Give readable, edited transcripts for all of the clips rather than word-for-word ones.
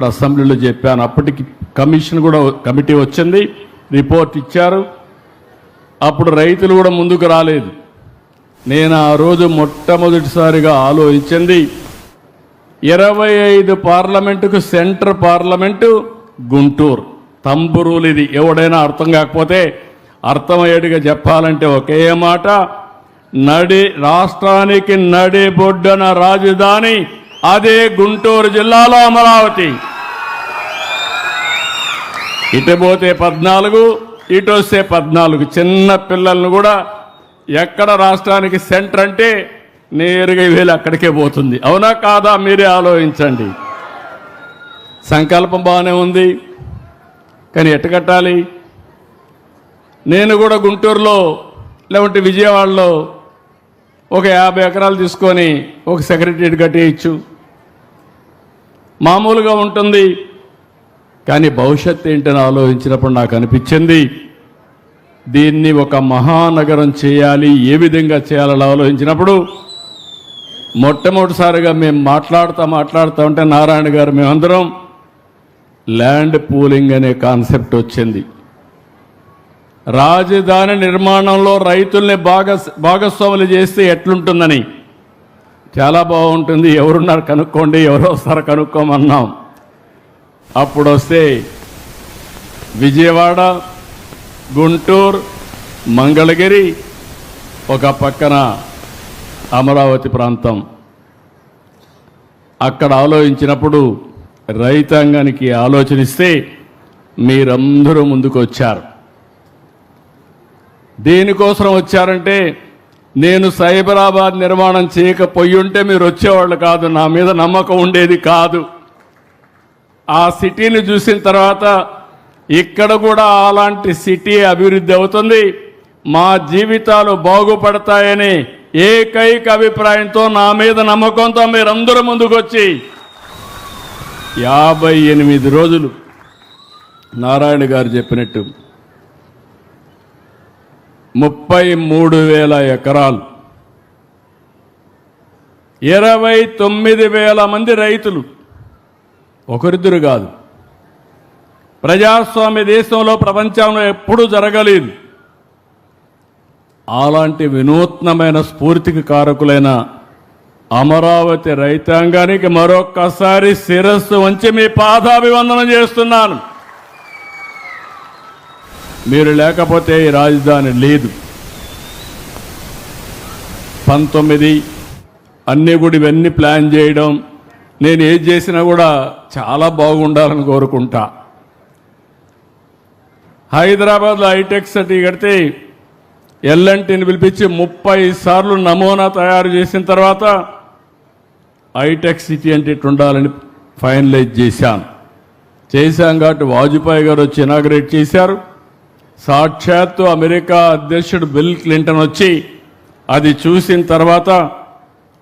అసెంబ్లీలో చెప్పాను. అప్పటికి కమిషన్ కూడా కమిటీ వచ్చింది, రిపోర్ట్ ఇచ్చారు. అప్పుడు రైతులు కూడా ముందుకు రాలేదు. నేను ఆ రోజు మొట్టమొదటిసారిగా ఆలోచించింది 25 పార్లమెంటుకు సెంటర్ పార్లమెంటు గుంటూరు. తంబురూలు ఇది. ఎవడైనా అర్థం కాకపోతే అర్థమయ్యేట్టుగా చెప్పాలంటే ఒకే మాట, రాష్ట్రానికి నడిబొడ్డున రాజధాని అదే గుంటూరు జిల్లాలో అమరావతి. ఇటు పోతే 14, ఇటు వస్తే 14. చిన్న పిల్లలను కూడా ఎక్కడ రాష్ట్రానికి సెంటర్ అంటే నేరుగా వీళ్ళు అక్కడికే పోతుంది. అవునా కాదా? మీరే ఆలోచించండి. సంకల్పం బాగానే ఉంది, కానీ ఎట్ట కట్టాలి? నేను కూడా గుంటూరులో లేకుంటే విజయవాడలో ఒక 50 ఎకరాలు తీసుకొని ఒక సెక్రటరియట్ కట్టేయచ్చు, మామూలుగా ఉంటుంది. కానీ భవిష్యత్తు ఏంటని ఆలోచించినప్పుడు నాకు అనిపించింది దీన్ని ఒక మహానగరం చేయాలి. ఏ విధంగా చేయాలని ఆలోచించినప్పుడు మొట్టమొదటిసారిగా మేము మాట్లాడుతూ ఉంటే నారాయణ గారు మేమందరం ల్యాండ్ పూలింగ్ అనే కాన్సెప్ట్ వచ్చింది. రాజధాని నిర్మాణంలో రైతుల్ని భాగస్వాములు చేస్తే ఎట్లుంటుందని. చాలా బాగుంటుంది, ఎవరున్నారు కనుక్కోండి, ఎవరు వస్తారో కనుక్కోమన్నాం. అప్పుడు వస్తే విజయవాడ, గుంటూరు, మంగళగిరి, ఒక పక్కన అమరావతి ప్రాంతం. అక్కడ ఆలోచించినప్పుడు రైతాంగానికి ఆలోచనిస్తే మీరందరూ ముందుకు వచ్చారు. దేనికోసం వచ్చారంటే నేను సైబరాబాద్ నిర్మాణం చేయకపోయి ఉంటే మీరు వచ్చేవాళ్ళు కాదు, నా మీద నమ్మకం ఉండేది కాదు. ఆ సిటీని చూసిన తర్వాత ఇక్కడ కూడా అలాంటి సిటీ అభివృద్ధి అవుతుంది, మా జీవితాలు బాగుపడతాయని ఏకైక అభిప్రాయంతో నా మీద నమ్మకంతో మీరందరూ ముందుకొచ్చి 58 రోజులు నారాయణ గారు చెప్పినట్టు 33,000 ఎకరాలు, 29,000 మంది రైతులు, ఒకరిద్దరు కాదు. ప్రజాస్వామ్య దేశంలో ప్రపంచంలో ఎప్పుడూ జరగలేదు. అలాంటి వినూత్నమైన స్ఫూర్తికి కారకులైన అమరావతి రైతాంగానికి మరొక్కసారి శిరస్సు వంచి మీ పాదాభివందనం చేస్తున్నాను. మీరు లేకపోతే ఈ రాజధాని లేదు. 19 అన్నీ కూడా ఇవన్నీ ప్లాన్ చేయడం, నేను ఏది చేసినా కూడా చాలా బాగుండాలని కోరుకుంటా. హైదరాబాద్లో హైటెక్ సిటీ కడితే ఎల్ఎన్టీని పిలిపించి 30 సార్లు నమూనా తయారు చేసిన తర్వాత హైటెక్ సిటీ అంటే ఇట్లా ఉండాలని ఫైనలైజ్ చేశాం కాబట్టి వాజ్పేయి గారు వచ్చి ఇనాగ్రేట్ చేశారు. సాక్షాత్తు అమెరికా అధ్యక్షుడు బిల్ క్లింటన్ వచ్చి అది చూసిన తర్వాత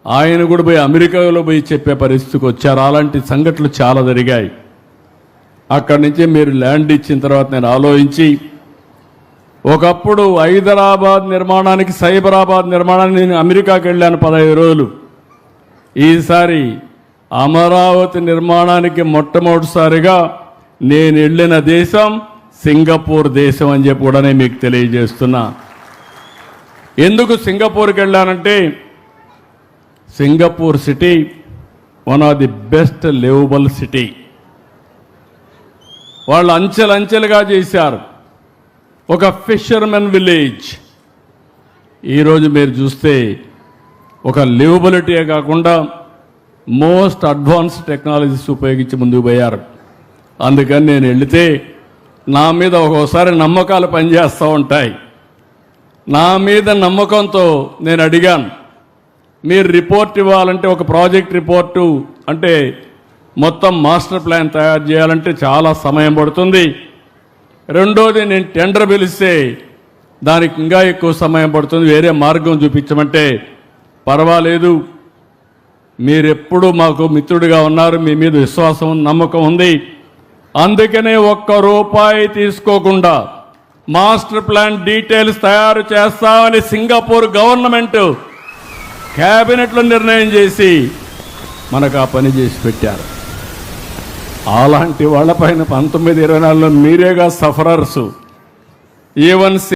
ఆయన కూడా పోయి అమెరికాలో పోయి చెప్పే పరిస్థితికి వచ్చారు. అలాంటి సంఘటనలు చాలా జరిగాయి. అక్కడి నుంచి మీరు ల్యాండ్ ఇచ్చిన తర్వాత నేను ఆలోచించి ఒకప్పుడు హైదరాబాద్ నిర్మాణానికి సైబరాబాద్ నిర్మాణానికి నేను అమెరికాకి వెళ్ళాను 15 రోజులు. ఈసారి అమరావతి నిర్మాణానికి మొట్టమొదటిసారిగా నేను వెళ్ళిన దేశం సింగపూర్ దేశం అని చెప్పి కూడా మీకు తెలియజేస్తున్నా. ఎందుకు సింగపూర్కి వెళ్ళానంటే Singapore city one of the best livable city. వాళ్ళు అంచెలంచెలుగా చేశారు. ఒక ఫిషర్మెన్ విలేజ్. ఈరోజు మీరు చూస్తే ఒక లివబిలిటీయే కాకుండా మోస్ట్ అడ్వాన్స్డ్ టెక్నాలజీస్ ఉపయోగించి ముందుకు పోయారు. అందుకని నేను వెళితే నా మీద ఒక్కోసారి నమ్మకాలు పనిచేస్తూ ఉంటాయి. నా మీద నమ్మకంతో నేను అడిగాను, మీరు రిపోర్ట్ ఇవ్వాలంటే ఒక ప్రాజెక్ట్ రిపోర్టు అంటే మొత్తం మాస్టర్ ప్లాన్ తయారు చేయాలంటే చాలా సమయం పడుతుంది. రెండోది నేను టెండర్ పిలిస్తే దానికి ఇంకా ఎక్కువ సమయం పడుతుంది, వేరే మార్గం చూపించమంటే పర్వాలేదు, మీరెప్పుడు మాకు మిత్రుడిగా ఉన్నారు, మీ మీద విశ్వాసం నమ్మకం ఉంది, అందుకనే ₹1 తీసుకోకుండా మాస్టర్ ప్లాన్ డీటెయిల్స్ తయారు చేస్తామని సింగపూర్ గవర్నమెంట్ క్యాబినెట్లో నిర్ణయం చేసి మనకు ఆ పని చేసి పెట్టారు. అలాంటి వాళ్ళపైన 1924లో మీరేగా సఫరర్సు. ఈవెన్